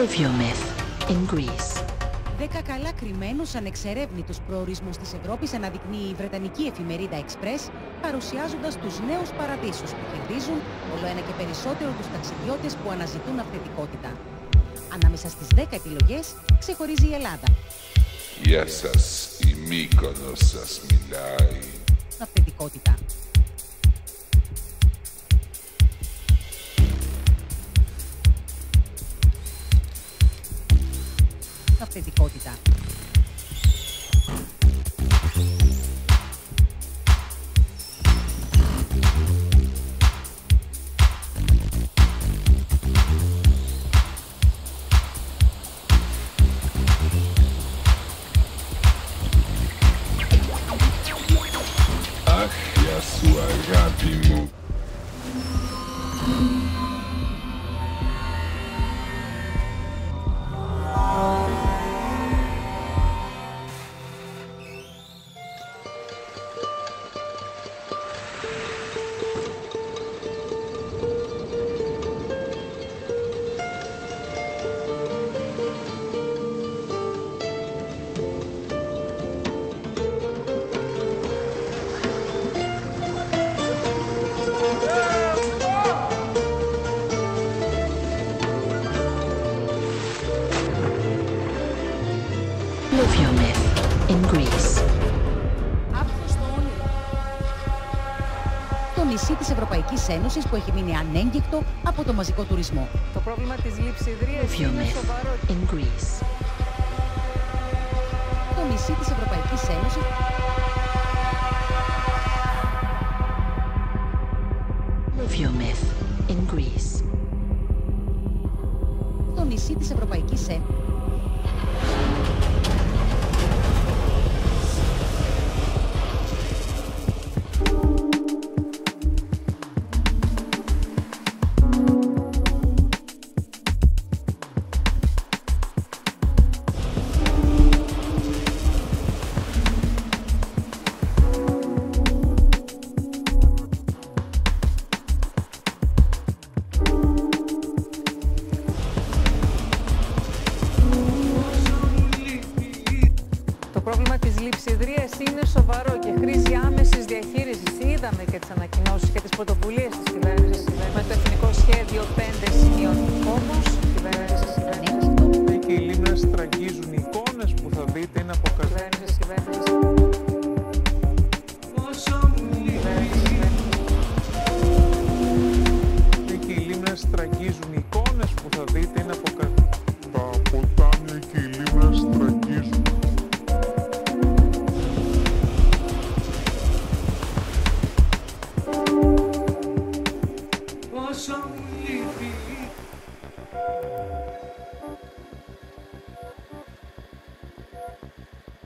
Pluviomyth in Greece. 10 καλά κρυμμένους ανεξερεύνητους προορισμούς της Ευρώπης αναδεικνύει η βρετανική εφημερίδα Express, παρουσιάζοντας τους νέους παραδείσους που κερδίζουν όλο ένα και περισσότερο τους ταξιδιώτες που αναζητούν αυθεντικότητα. Ανάμεσα στις 10 επιλογές ξεχωρίζει η Ελλάδα. Γεια σας, η Μύκονος σας μιλάει. Αυθεντικότητα. Αυθεντικότητα. Αχ, γεια σου αγάπη μου. Pluviomyth in Greece. Άπτο στο όνειρο. Το νησί της Ευρωπαϊκής Ένωσης που έχει μείνει ανέγγικτο από το μαζικό τουρισμό. Το πρόβλημα της λειψιδρίας είναι Pluviomyth σοβαρό. in Greece. Το νησί της Ευρωπαϊκής Ένωσης Pluviomyth in Greece. Το νησί της Ευρωπαϊκής Ένωσης. Το πρόβλημα της λειψιδρίας είναι σοβαρό και χρήζει άμεσης διαχείρισης. Είδαμε και τις ανακοινώσεις και τις πρωτοβουλίες της κυβέρνησης με το εθνικό σχέδιο 5 σημείων. Όμως, η κυβέρνηση Και οι λίμνες τραγγίζουν. Οι εικόνες που θα δείτε είναι από Και οι λίμνες τραγγίζουν. Οι εικόνες που θα δείτε είναι από τα ποτάμια και οι λίμνες τραγγίζουν.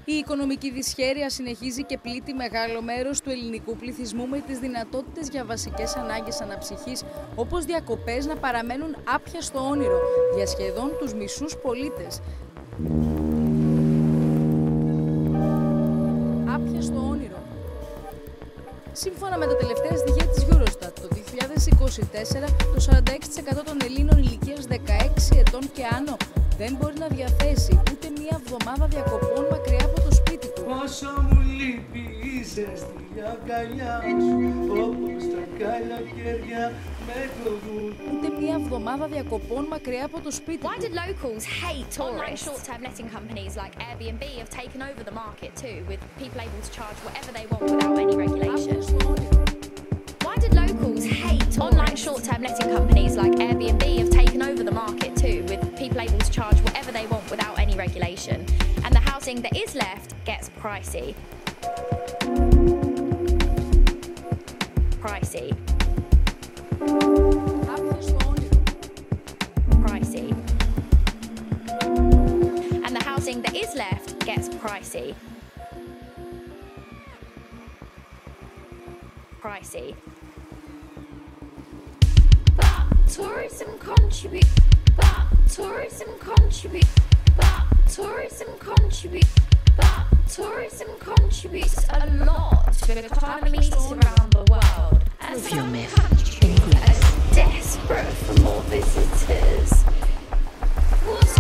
Η οικονομική δυσχέρεια συνεχίζει και πλήττει μεγάλο μέρος του ελληνικού πληθυσμού με τις δυνατότητες για βασικές ανάγκες αναψυχής, όπως διακοπές, να παραμένουν άπιαστο όνειρο για σχεδόν τους μισούς πολίτες. Άπιαστο όνειρο. Σύμφωνα με τα τελευταία στοιχεία της Eurostat, το 2024 το 46% των Ελλήνων ηλικίας 16 ετών και άνω δεν μπορεί να διαθέσει ούτε μία εβδομάδα διακοπών μακριά από το σπίτι του. Πόσο μου λείπει η ζεστή αγκαλιά σου, όπως τα καλοκαίρια με το βούτυρο. Ούτε μία εβδομάδα διακοπών μακριά από το σπίτι Why του. did locals hate tourists? Online short-term letting companies like Airbnb have taken over the market too, with people able to charge whatever they want without any regulation. Why did locals hate tourists? Online short-term letting companies like Airbnb have taken over the market too, with people able to charge whatever they want without any regulation. And the housing that is left gets pricey. Pricey. Άπιαστο όνειρο. Pricey. And the housing that is left gets pricey. Pricey. But tourism contributes a lot to economies around the world. And some Pluviomyth countries in Greece. are desperate for more visitors. What's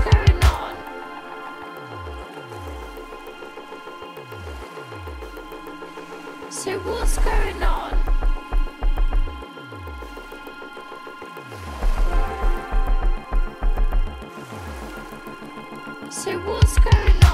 what's going on? So what's going on?